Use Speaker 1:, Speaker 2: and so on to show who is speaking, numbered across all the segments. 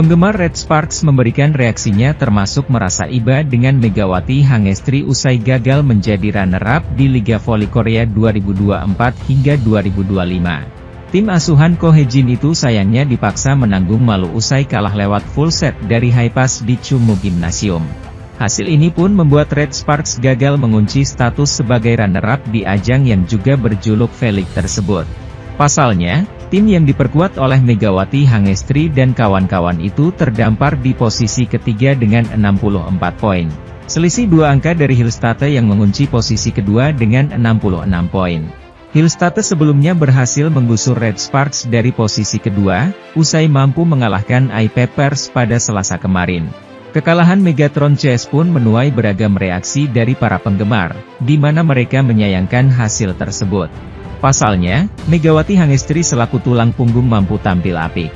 Speaker 1: Penggemar Red Sparks memberikan reaksinya termasuk merasa iba dengan Megawati Hangestri usai gagal menjadi runner-up di Liga Voli Korea 2024 hingga 2025. Tim asuhan Ko Hye-jin itu sayangnya dipaksa menanggung malu usai kalah lewat full set dari Haepas di Chungmu Gymnasium. Hasil ini pun membuat Red Sparks gagal mengunci status sebagai runner-up di ajang yang juga berjuluk V-League tersebut. Pasalnya, tim yang diperkuat oleh Megawati Hangestri dan kawan-kawan itu terdampar di posisi ketiga dengan 64 poin. Selisih 2 angka dari Hillstate yang mengunci posisi kedua dengan 66 poin. Hillstate sebelumnya berhasil menggusur Red Sparks dari posisi kedua, usai mampu mengalahkan iPeppers pada Selasa kemarin. Kekalahan Megatron CS pun menuai beragam reaksi dari para penggemar, di mana mereka menyayangkan hasil tersebut. Pasalnya, Megawati Hangestri selaku tulang punggung mampu tampil apik.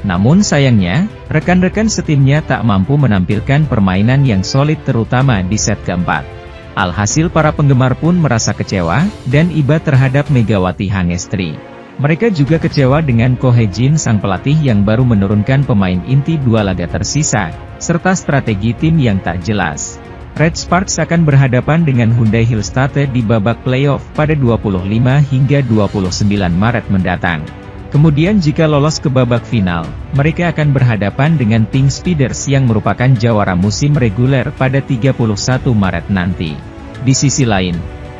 Speaker 1: Namun sayangnya, rekan-rekan setimnya tak mampu menampilkan permainan yang solid terutama di set keempat. Alhasil para penggemar pun merasa kecewa, dan iba terhadap Megawati Hangestri. Mereka juga kecewa dengan Ko Hye-jin sang pelatih yang baru menurunkan pemain inti 2 laga tersisa, serta strategi tim yang tak jelas. Red Sparks akan berhadapan dengan Hyundai Hillstate di babak playoff pada 25 hingga 29 Maret mendatang. Kemudian jika lolos ke babak final, mereka akan berhadapan dengan Pink Speeders yang merupakan jawara musim reguler pada 31 Maret nanti. Di sisi lain,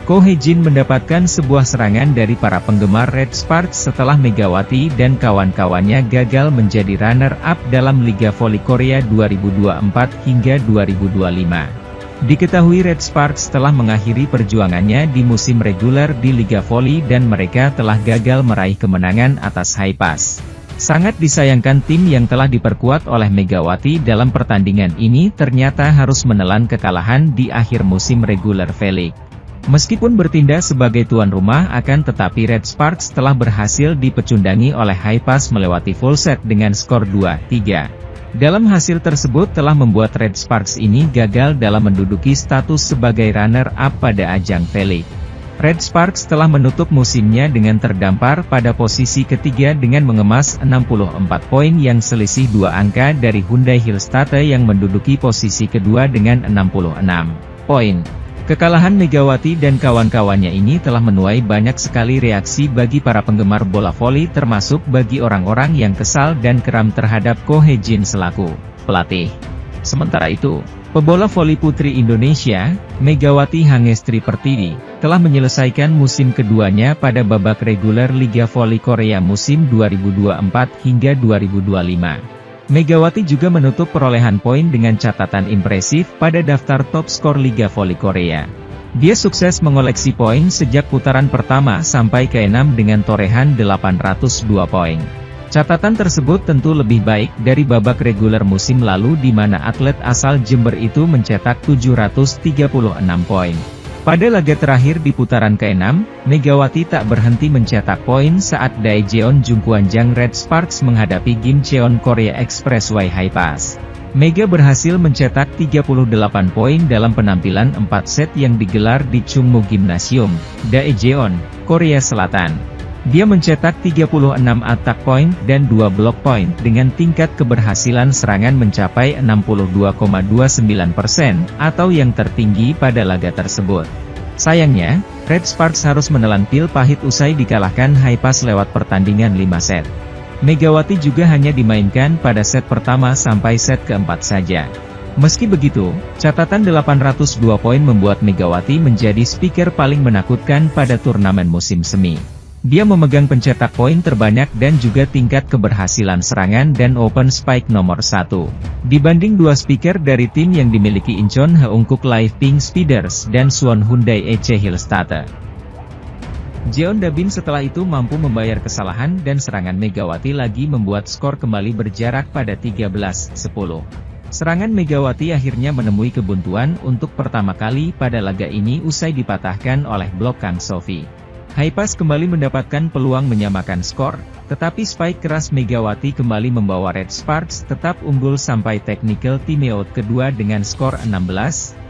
Speaker 1: Ko Hye-jin mendapatkan sebuah serangan dari para penggemar Red Sparks setelah Megawati dan kawan-kawannya gagal menjadi runner-up dalam Liga Voli Korea 2024 hingga 2025. Diketahui Red Sparks telah mengakhiri perjuangannya di musim reguler di Liga Voli dan mereka telah gagal meraih kemenangan atas Haepas. Sangat disayangkan tim yang telah diperkuat oleh Megawati dalam pertandingan ini ternyata harus menelan kekalahan di akhir musim reguler V-League. Meskipun bertindak sebagai tuan rumah tetapi Red Sparks telah berhasil dipecundangi oleh Haepas melewati full set dengan skor 2-3. Dalam hasil tersebut telah membuat Red Sparks ini gagal dalam menduduki status sebagai runner-up pada ajang V-League. Red Sparks telah menutup musimnya dengan terdampar pada posisi ketiga dengan mengemas 64 poin yang selisih 2 angka dari Hyundai Hillstate yang menduduki posisi kedua dengan 66 poin. Kekalahan Megawati dan kawan-kawannya ini telah menuai banyak sekali reaksi bagi para penggemar bola voli termasuk bagi orang-orang yang kesal dan geram terhadap Ko Hye-jin selaku pelatih. Sementara itu, pebola voli putri Indonesia, Megawati Hangestri Pertiwi, telah menyelesaikan musim keduanya pada babak reguler Liga Voli Korea musim 2024 hingga 2025. Megawati juga menutup perolehan poin dengan catatan impresif pada daftar top skor Liga Voli Korea. Dia sukses mengoleksi poin sejak putaran pertama sampai ke-6 dengan torehan 802 poin. Catatan tersebut tentu lebih baik dari babak reguler musim lalu di mana atlet asal Jember itu mencetak 736 poin. Pada laga terakhir di putaran ke-6, Megawati tak berhenti mencetak poin saat Daejeon Jungkwanjang Red Sparks menghadapi Gimcheon Korea Expressway Haepas. Mega berhasil mencetak 38 poin dalam penampilan 4 set yang digelar di Chungmu Gymnasium, Daejeon, Korea Selatan. Dia mencetak 36 attack point dan 2 block point dengan tingkat keberhasilan serangan mencapai 62,29% atau yang tertinggi pada laga tersebut. Sayangnya, Red Sparks harus menelan pil pahit usai dikalahkan Haepas lewat pertandingan 5 set. Megawati juga hanya dimainkan pada set pertama sampai set keempat saja. Meski begitu, catatan 802 poin membuat Megawati menjadi speaker paling menakutkan pada turnamen musim semi. Dia memegang pencetak poin terbanyak dan juga tingkat keberhasilan serangan dan open spike nomor 1. Dibanding dua speaker dari tim yang dimiliki Incheon Heungkuk Live Pink Speeders dan Suwon Hyundai EC Hillstate. Jeon Dabin setelah itu mampu membayar kesalahan dan serangan Megawati lagi membuat skor kembali berjarak pada 13-10. Serangan Megawati akhirnya menemui kebuntuan untuk pertama kali pada laga ini usai dipatahkan oleh blok Kang Sofi. Haepas kembali mendapatkan peluang menyamakan skor, tetapi spike keras Megawati kembali membawa Red Sparks tetap unggul sampai technical timeout kedua dengan skor 16-14.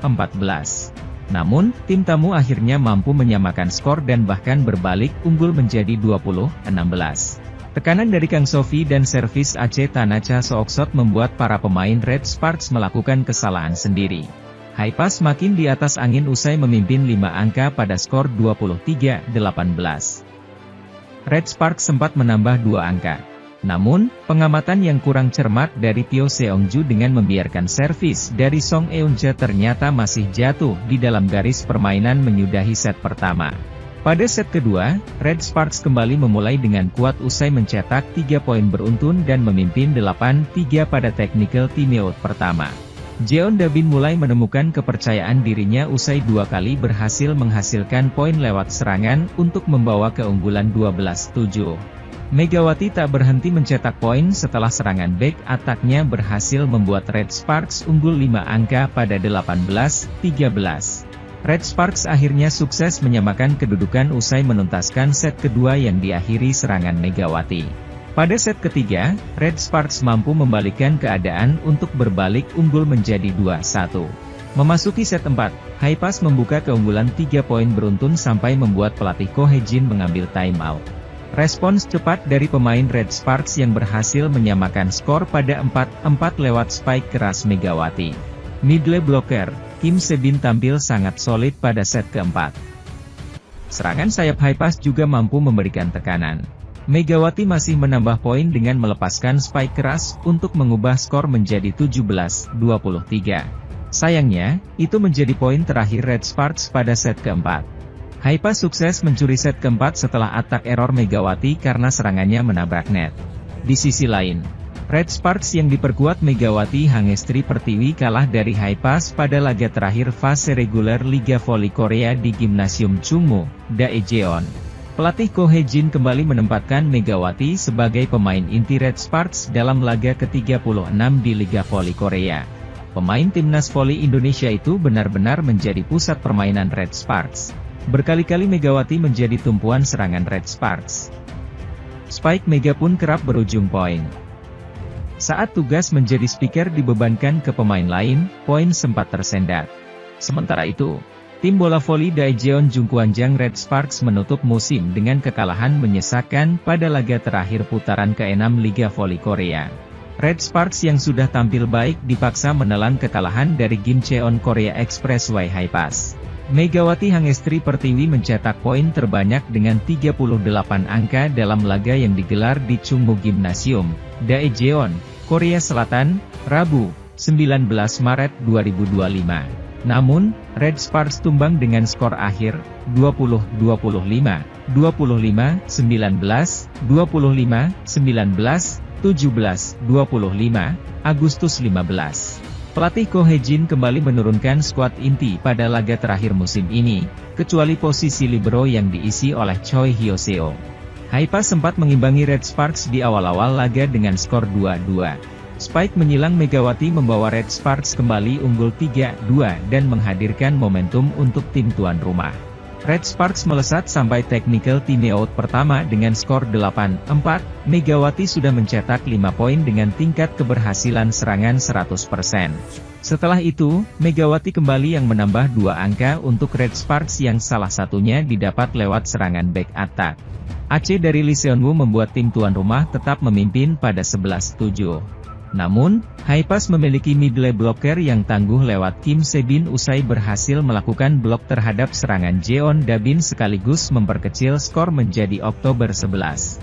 Speaker 1: Namun, tim tamu akhirnya mampu menyamakan skor dan bahkan berbalik unggul menjadi 20-16. Tekanan dari Kang Sofi dan servis Aceh Tanacha Sooksot membuat para pemain Red Sparks melakukan kesalahan sendiri. Haipas makin di atas angin usai memimpin 5 angka pada skor 23-18. Red Sparks sempat menambah 2 angka. Namun, pengamatan yang kurang cermat dari Tio Seongju dengan membiarkan servis dari Song Eunja ternyata masih jatuh di dalam garis permainan menyudahi set pertama. Pada set kedua, Red Sparks kembali memulai dengan kuat usai mencetak 3 poin beruntun dan memimpin 8-3 pada technical timeout pertama. Jeon Dabin mulai menemukan kepercayaan dirinya usai 2 kali berhasil menghasilkan poin lewat serangan untuk membawa keunggulan 12-7. Megawati tak berhenti mencetak poin setelah serangan back attack-nya berhasil membuat Red Sparks unggul 5 angka pada 18-13. Red Sparks akhirnya sukses menyamakan kedudukan usai menuntaskan set kedua yang diakhiri serangan Megawati. Pada set ketiga, Red Sparks mampu membalikkan keadaan untuk berbalik unggul menjadi 2-1. Memasuki set 4, Haipas membuka keunggulan 3 poin beruntun sampai membuat pelatih Ko Hee-jin mengambil timeout. Respons cepat dari pemain Red Sparks yang berhasil menyamakan skor pada 4-4 lewat spike keras Megawati. Middle blocker, Kim Se-bin tampil sangat solid pada set keempat. Serangan sayap Haipas juga mampu memberikan tekanan. Megawati masih menambah poin dengan melepaskan spike keras untuk mengubah skor menjadi 17-23. Sayangnya, itu menjadi poin terakhir Red Sparks pada set keempat. Haipas sukses mencuri set keempat setelah atak error Megawati karena serangannya menabrak net. Di sisi lain, Red Sparks yang diperkuat Megawati Hangestri Pertiwi kalah dari Haipas pada laga terakhir fase reguler Liga Voli Korea di Gimnasium Chungmu, Daejeon. Pelatih Ko Hee-jin kembali menempatkan Megawati sebagai pemain inti Red Sparks dalam laga ke-36 di Liga Voli Korea. Pemain timnas voli Indonesia itu benar-benar menjadi pusat permainan Red Sparks. Berkali-kali Megawati menjadi tumpuan serangan Red Sparks. Spike Mega pun kerap berujung poin. Saat tugas menjadi speaker dibebankan ke pemain lain, poin sempat tersendat. Sementara itu, tim bola voli Daejeon Jungkwanjang Red Sparks menutup musim dengan kekalahan menyesakan pada laga terakhir putaran ke-6 Liga Voli Korea. Red Sparks yang sudah tampil baik dipaksa menelan kekalahan dari Gimcheon Korea Expressway Haipas. Megawati Hangestri Pertiwi mencetak poin terbanyak dengan 38 angka dalam laga yang digelar di Chungmu Gimnasium, Daejeon, Korea Selatan, Rabu, 19 Maret 2025. Namun, Red Sparks tumbang dengan skor akhir, 20-25, 25-19, 25-19, 17-25, Agustus 15. Pelatih Ko Hee-jin kembali menurunkan skuad inti pada laga terakhir musim ini, kecuali posisi libero yang diisi oleh Choi Hyo-seo. Haipas sempat mengimbangi Red Sparks di awal-awal laga dengan skor 2-2. Spike menyilang Megawati membawa Red Sparks kembali unggul 3-2 dan menghadirkan momentum untuk tim tuan rumah. Red Sparks melesat sampai technical timeout pertama dengan skor 8-4, Megawati sudah mencetak 5 poin dengan tingkat keberhasilan serangan 100%. Setelah itu, Megawati kembali yang menambah 2 angka untuk Red Sparks yang salah satunya didapat lewat serangan back attack. Aceh dari Lee Seon-woo membuat tim tuan rumah tetap memimpin pada 11-7. Namun, Haipas memiliki middle blocker yang tangguh lewat Kim Se-bin usai berhasil melakukan blok terhadap serangan Jeon Dabin sekaligus memperkecil skor menjadi Oktober 11.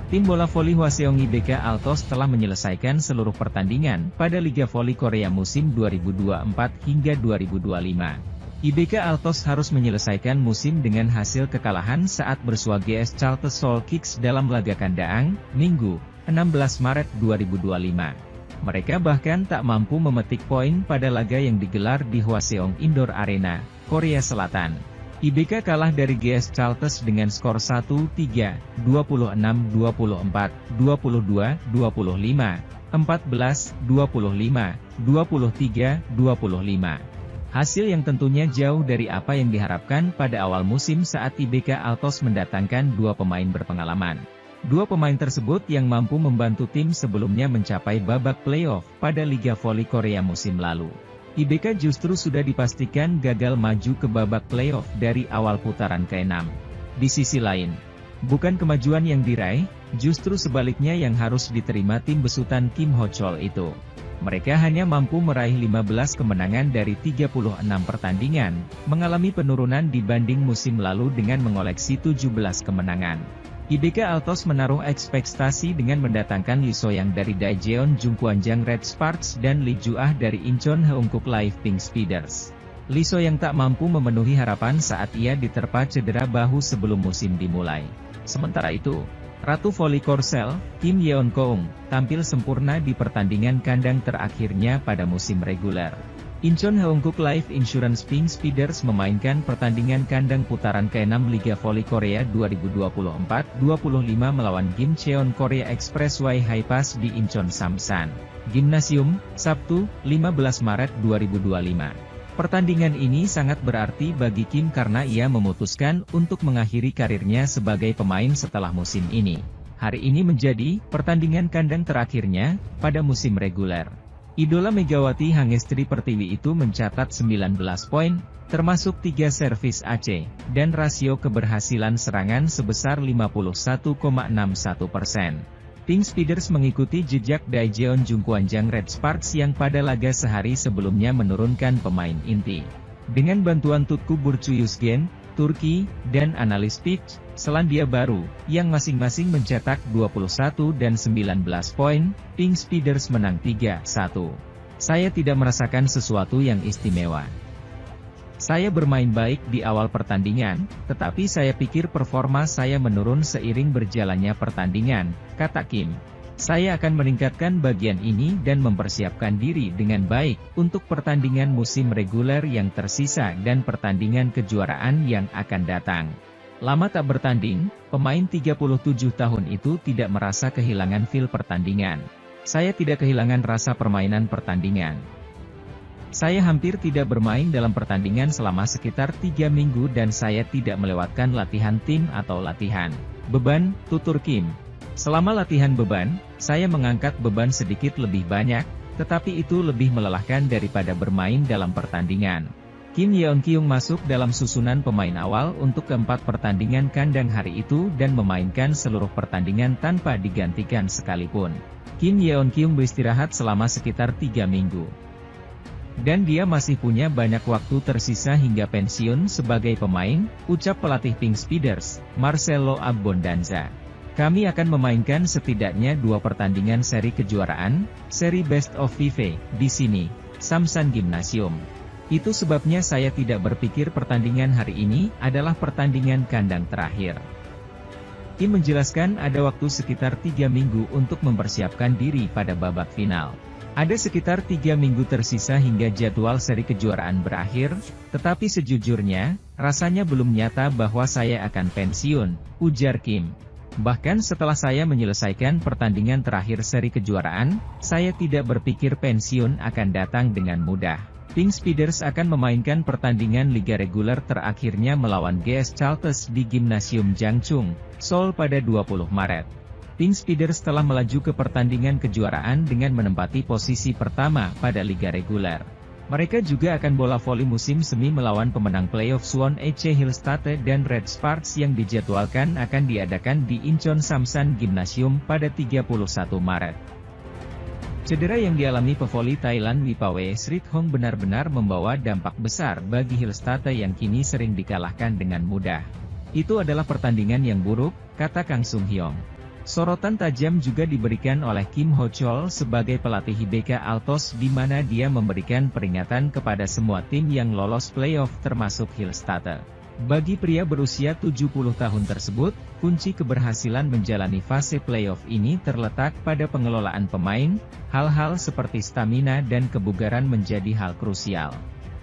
Speaker 1: Tim bola voli Hwaseong IBK Altos telah menyelesaikan seluruh pertandingan pada Liga Voli Korea musim 2024 hingga 2025. IBK Altos harus menyelesaikan musim dengan hasil kekalahan saat bersua GS Chalte Seoul Kicks dalam laga kandang, Minggu, 16 Maret 2025. Mereka bahkan tak mampu memetik poin pada laga yang digelar di Hwaseong Indoor Arena, Korea Selatan. IBK kalah dari GS Chaltes dengan skor 1-3, 26-24, 22-25, 14-25, 23-25. Hasil yang tentunya jauh dari apa yang diharapkan pada awal musim saat IBK Altos mendatangkan 2 pemain berpengalaman. 2 pemain tersebut yang mampu membantu tim sebelumnya mencapai babak playoff pada Liga Voli Korea musim lalu. IBK justru sudah dipastikan gagal maju ke babak playoff dari awal putaran ke-6. Di sisi lain, Bukan kemajuan yang diraih, justru sebaliknya yang harus diterima tim besutan Kim Ho Chol itu. Mereka hanya mampu meraih 15 kemenangan dari 36 pertandingan, mengalami penurunan dibanding musim lalu dengan mengoleksi 17 kemenangan. IBK Altos menaruh ekspektasi dengan mendatangkan Lee So-yang dari Daejeon Jungkwanjang Red Sparks dan Lee Ju-ah dari Incheon Heungkuk Live Pink Speeders. Lee So-yang tak mampu memenuhi harapan saat ia diterpa cedera bahu sebelum musim dimulai. Sementara itu, Ratu Voli Korsel, Kim Yeon Keung, tampil sempurna di pertandingan kandang terakhirnya pada musim reguler. Incheon Heungkuk Life Insurance Pink Speeders memainkan pertandingan kandang putaran ke-6 Liga Voli Korea 2024-25 melawan Gimcheon Korea Expressway High Pass di Incheon Samsan Gymnasium, Sabtu, 15 Maret 2025. Pertandingan ini sangat berarti bagi Kim karena ia memutuskan untuk mengakhiri karirnya sebagai pemain setelah musim ini. Hari ini menjadi pertandingan kandang terakhirnya pada musim reguler. Idola Megawati Hangestri Pertiwi itu mencatat 19 poin, termasuk 3 servis AC, dan rasio keberhasilan serangan sebesar 51,61%. Pink Speeders mengikuti jejak Daejeon Jungkwanjang Red Sparks yang pada laga sehari sebelumnya menurunkan pemain inti. Dengan bantuan Tutku Burçuyuzgen, Turki, dan analis pitch, Selandia Baru, yang masing-masing mencetak 21 dan 19 poin, Pink Speeders menang 3-1. Saya tidak merasakan sesuatu yang istimewa. Saya bermain baik di awal pertandingan, tetapi saya pikir performa saya menurun seiring berjalannya pertandingan, kata Kim. Saya akan meningkatkan bagian ini dan mempersiapkan diri dengan baik untuk pertandingan musim reguler yang tersisa dan pertandingan kejuaraan yang akan datang. Lama tak bertanding, pemain 37 tahun itu tidak merasa kehilangan feel pertandingan. Saya tidak kehilangan rasa permainan pertandingan. Saya hampir tidak bermain dalam pertandingan selama sekitar 3 minggu dan saya tidak melewatkan latihan tim atau latihan beban, tutur Kim. Selama latihan beban, saya mengangkat beban sedikit lebih banyak, tetapi itu lebih melelahkan daripada bermain dalam pertandingan. Kim Yeon Keung masuk dalam susunan pemain awal untuk keempat pertandingan kandang hari itu dan memainkan seluruh pertandingan tanpa digantikan sekalipun. Kim Yeon Keung beristirahat selama sekitar 3 minggu. Dan dia masih punya banyak waktu tersisa hingga pensiun sebagai pemain, ucap pelatih Pink Speeders, Marcelo Abbondanza. Kami akan memainkan setidaknya 2 pertandingan seri kejuaraan, seri Best of Five, di sini, Samsan Gymnasium. Itu sebabnya saya tidak berpikir pertandingan hari ini adalah pertandingan kandang terakhir. Kim menjelaskan ada waktu sekitar 3 minggu untuk mempersiapkan diri pada babak final. Ada sekitar 3 minggu tersisa hingga jadwal seri kejuaraan berakhir, tetapi sejujurnya, rasanya belum nyata bahwa saya akan pensiun, ujar Kim. Bahkan setelah saya menyelesaikan pertandingan terakhir seri kejuaraan, saya tidak berpikir pensiun akan datang dengan mudah. Pink Speeders akan memainkan pertandingan liga reguler terakhirnya melawan GS Chalters di Gymnasium Jangchung, Seoul pada 20 Maret. Pink Speeders telah melaju ke pertandingan kejuaraan dengan menempati posisi pertama pada liga reguler. Mereka juga akan bola voli musim semi melawan pemenang playoff Suwon Ece Hillstate dan Red Sparks yang dijadwalkan akan diadakan di Incheon Samsan Gymnasium pada 31 Maret. Cedera yang dialami pevoli Thailand Wipawe Srithong benar-benar membawa dampak besar bagi Hillstate yang kini sering dikalahkan dengan mudah. Itu adalah pertandingan yang buruk, kata Kang Sung Hyong. Sorotan tajam juga diberikan oleh Kim Ho Chol sebagai pelatih IBK Altos di mana dia memberikan peringatan kepada semua tim yang lolos playoff termasuk Hillstate. Bagi pria berusia 70 tahun tersebut, kunci keberhasilan menjalani fase playoff ini terletak pada pengelolaan pemain, hal-hal seperti stamina dan kebugaran menjadi hal krusial.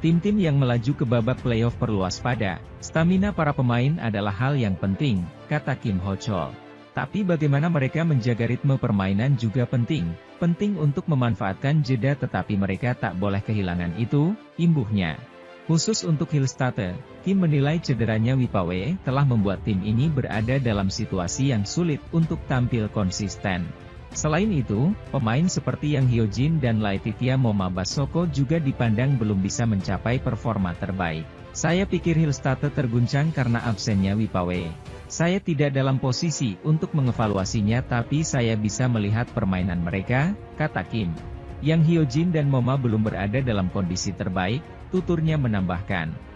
Speaker 1: Tim-tim yang melaju ke babak playoff perlu waspada, stamina para pemain adalah hal yang penting, kata Kim Ho Chol. Tapi bagaimana mereka menjaga ritme permainan juga penting untuk memanfaatkan jeda tetapi mereka tak boleh kehilangan itu, imbuhnya. Khusus untuk Hillstate, Kim menilai cederanya Wipawe telah membuat tim ini berada dalam situasi yang sulit untuk tampil konsisten. Selain itu, pemain seperti Yang Hyojin dan Laetitia Momabasoko juga dipandang belum bisa mencapai performa terbaik. Saya pikir Hillstate terguncang karena absennya Wipawe. Saya tidak dalam posisi untuk mengevaluasinya, tapi saya bisa melihat permainan mereka, kata Kim. Yang Hyojin dan Moma belum berada dalam kondisi terbaik, tuturnya menambahkan.